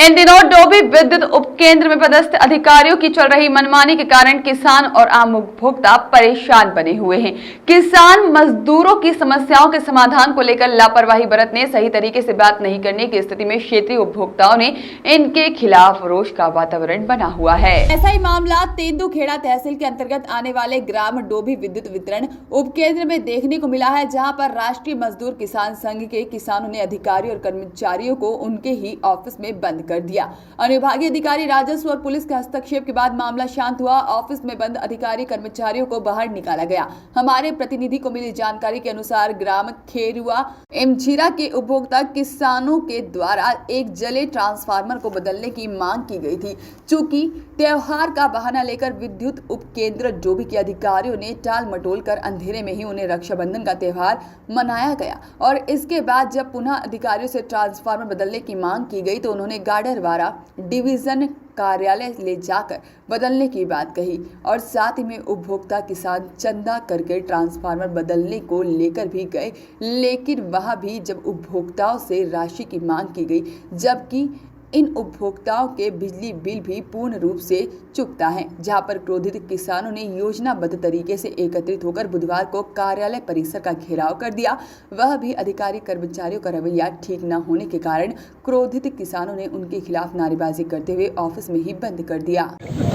इन दिनों डोभी विद्युत उपकेंद्र में पदस्थ अधिकारियों की चल रही मनमानी के कारण किसान और आम उपभोक्ता परेशान बने हुए हैं। किसान मजदूरों की समस्याओं के समाधान को लेकर लापरवाही बरतने, सही तरीके से बात नहीं करने की स्थिति में क्षेत्रीय उपभोक्ताओं ने इनके खिलाफ रोष का वातावरण बना हुआ है। ऐसा ही मामला तेंदुखेड़ा तहसील के अंतर्गत आने वाले ग्राम डोभी विद्युत वितरण उपकेंद्र में देखने को मिला है, जहाँ पर राष्ट्रीय मजदूर किसान संघ के किसानों ने अधिकारी और कर्मचारियों को उनके ही ऑफिस में बंद कर दिया। अनुविभागीय अधिकारी, राजस्व और पुलिस के हस्तक्षेप के बाद मामला शांत हुआ। ऑफिस में बंद अधिकारी कर्मचारियों को बाहर निकाला गया। हमारे प्रतिनिधि को मिली जानकारी के अनुसार ग्राम खेरुआ एमझीरा के उपभोक्ता किसानों के द्वारा एक जले ट्रांसफार्मर को बदलने की मांग की गई थी। चूंकि त्योहार का बहाना लेकर विद्युत उपकेंद्र डोभी के अधिकारियों ने टाल मटोल कर अंधेरे में ही उन्हें रक्षाबंधन का त्योहार मनाया गया और इसके बाद जब पुनः अधिकारियों से ट्रांसफार्मर बदलने की मांग की गई तो उन्होंने गाडरवारा डिवीजन कार्यालय ले जाकर बदलने की बात कही और साथ ही में उपभोक्ता किसान चंदा करके ट्रांसफार्मर बदलने को लेकर भी गए, लेकिन वहां भी जब उपभोक्ताओं से राशि की मांग की गई, जबकि इन उपभोक्ताओं के बिजली बिल भी पूर्ण रूप से चुकता है, जहां पर क्रोधित किसानों ने योजनाबद्ध तरीके से एकत्रित होकर बुधवार को कार्यालय परिसर का घेराव कर दिया। वह भी अधिकारी कर्मचारियों का रवैया ठीक न होने के कारण क्रोधित किसानों ने उनके खिलाफ नारेबाजी करते हुए ऑफिस में ही बंद कर दिया।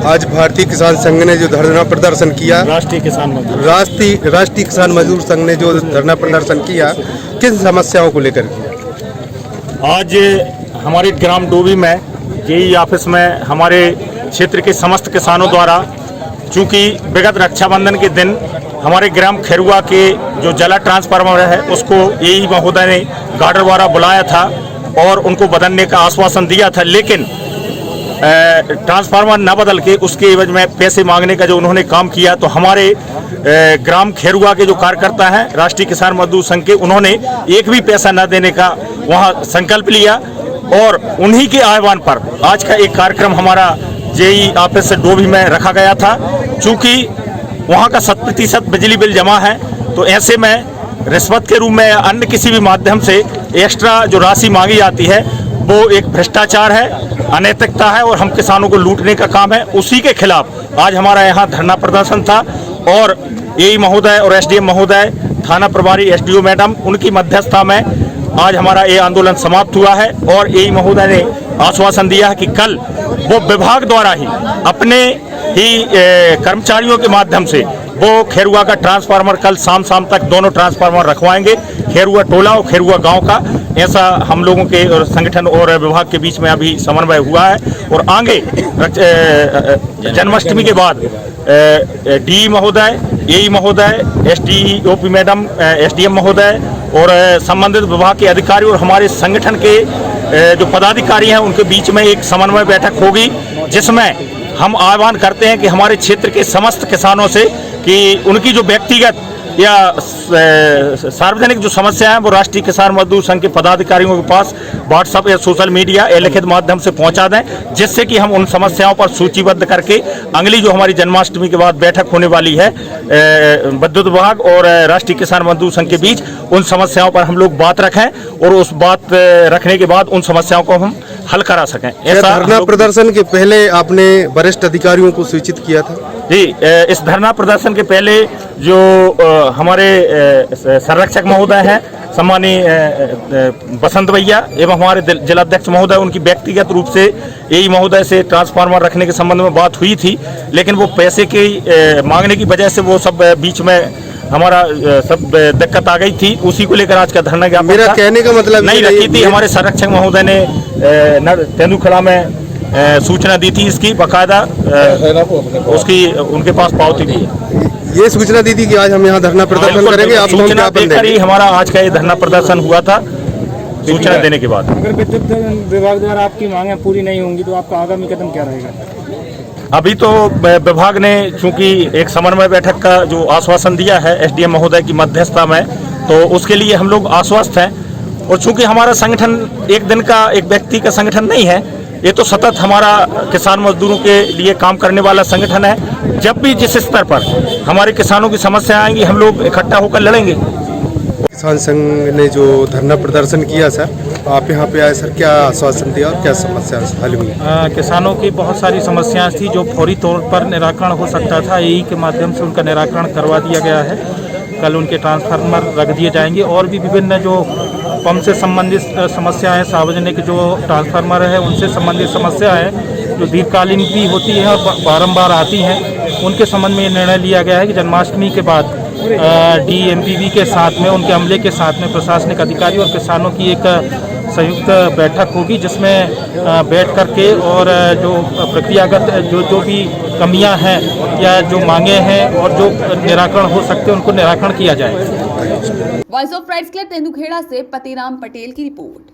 आज भारतीय किसान संघ ने जो धरना प्रदर्शन किया, राष्ट्रीय किसान मजदूर संघ ने जो धरना प्रदर्शन किया, किन समस्याओं को लेकर किया? आज हमारे ग्राम डोभी में जेई ऑफिस में हमारे क्षेत्र के समस्त किसानों द्वारा, चूंकि विगत रक्षाबंधन के दिन हमारे ग्राम खेरुआ के जो जला ट्रांसफार्मर है उसको जेई महोदय ने गाडरवारा बुलाया था और उनको बदलने का आश्वासन दिया था, लेकिन ट्रांसफार्मर न बदल के उसके एवज में पैसे मांगने का जो उन्होंने काम किया, तो हमारे ग्राम खेरुआ के जो कार्यकर्ता हैं राष्ट्रीय किसान मजदूर संघ के, उन्होंने एक भी पैसा न देने का वहाँ संकल्प लिया और उन्हीं के आह्वान पर आज का एक कार्यक्रम हमारा जेई ऑफिस डोभी में रखा गया था। चूंकि वहाँ का 100% बिजली बिल जमा है, तो ऐसे में रिश्वत के रूप में या अन्य किसी भी माध्यम से एक्स्ट्रा जो राशि मांगी जाती है वो एक भ्रष्टाचार है, अनैतिकता है और हम किसानों को लूटने का काम है। उसी के खिलाफ आज हमारा यहाँ धरना प्रदर्शन था और एई महोदय और एसडीएम महोदय, थाना प्रभारी एसडीओ मैडम, उनकी मध्यस्थता में आज हमारा ये आंदोलन समाप्त हुआ है और एई महोदय ने आश्वासन दिया है कि कल वो विभाग द्वारा ही अपने ही कर्मचारियों के माध्यम से वो खेरुआ का ट्रांसफार्मर कल शाम तक दोनों ट्रांसफार्मर रखवाएंगे, खेरुआ टोला और खेरुआ गांव का। ऐसा हम लोगों के और संगठन और विभाग के बीच में अभी समन्वय हुआ है और आगे जन्माष्टमी के बाद डी महोदय, एई महोदय, एसडीओपी मैडम, एसडीएम महोदय और संबंधित विभाग के अधिकारी और हमारे संगठन के जो पदाधिकारी हैं उनके बीच में एक समन्वय बैठक होगी, जिसमें हम आह्वान करते हैं कि हमारे क्षेत्र के समस्त किसानों से कि उनकी जो व्यक्तिगत या सार्वजनिक जो समस्या है वो राष्ट्रीय किसान मजदूर संघ के पदाधिकारियों के पास व्हाट्सएप या सोशल मीडिया या लिखित माध्यम से पहुंचा दें, जिससे कि हम उन समस्याओं पर सूचीबद्ध करके अगली जो हमारी जन्माष्टमी के बाद बैठक होने वाली है विद्युत विभाग और राष्ट्रीय किसान मजदूर संघ के बीच, उन समस्याओं पर हम लोग बात रखें और उस बात रखने के बाद उन समस्याओं को हम हल करा सकें। ऐसा धरना प्रदर्शन के पहले आपने वरिष्ठ अधिकारियों को सूचित किया था? जी, इस धरना प्रदर्शन के पहले जो हमारे संरक्षक महोदय हैं, सम्मानीय बसंत भैया एवं हमारे जिलाध्यक्ष महोदय, उनकी व्यक्तिगत रूप से एई महोदय से ट्रांसफार्मर रखने के संबंध में बात हुई थी, लेकिन वो पैसे के मांगने की वजह से वो सब बीच में हमारा सब दिक्कत आ गई थी। उसी को लेकर आज का धरना ज्ञापन मेरा कहने का मतलब नहीं रखी थी। हमारे संरक्षक महोदय ने तेंदुखेड़ा में सूचना दी थी, इसकी बाकायदा उसकी उनके पास पावती भी है। ये सूचना दी थी कि आज हम यहाँ धरना प्रदर्शन करेंगे, आप सूचना देकर ही हमारा आज का ये धरना प्रदर्शन हुआ था, सूचना देने के बाद। अगर विद्युत विभाग द्वारा आपकी मांगें पूरी नहीं होंगी तो आपका आगामी कदम क्या रहेगा? अभी तो विभाग ने चूंकि एक समन्वय बैठक का जो आश्वासन दिया है एसडीएम महोदय की मध्यस्थता में, तो उसके लिए हम लोग आश्वस्त हैं। और चूंकि हमारा संगठन एक दिन का, एक व्यक्ति का संगठन नहीं है, ये तो सतत हमारा किसान मजदूरों के लिए काम करने वाला संगठन है। जब भी जिस स्तर पर हमारे किसानों की समस्या आएंगी हम लोग इकट्ठा होकर लड़ेंगे। किसान संघ ने जो धरना प्रदर्शन किया सर, आप यहाँ पे आए सर, क्या आश्वासन दिया और क्या समस्या हल हुई? किसानों की बहुत सारी समस्याएं थी जो फौरी तौर पर निराकरण हो सकता था, यही के माध्यम से उनका निराकरण करवा दिया गया है। कल उनके ट्रांसफार्मर रख दिए जाएंगे और भी विभिन्न जो पंप से संबंधित समस्याएं, सार्वजनिक जो ट्रांसफार्मर है उनसे संबंधित समस्याएं जो दीर्घकालीन भी होती हैं और बारंबार आती हैं, उनके संबंध में ये निर्णय लिया गया है कि जन्माष्टमी के बाद DMPV के साथ में, उनके अमले के साथ में प्रशासनिक अधिकारी और किसानों की एक संयुक्त बैठक होगी, जिसमें बैठ करके और जो प्रक्रियागत जो भी कमियां हैं या जो मांगे हैं और जो निराकरण हो सकते हैं उनको निराकरण किया जाएगा। Voice of rights club Tendukheda से पतिराम पटेल की रिपोर्ट।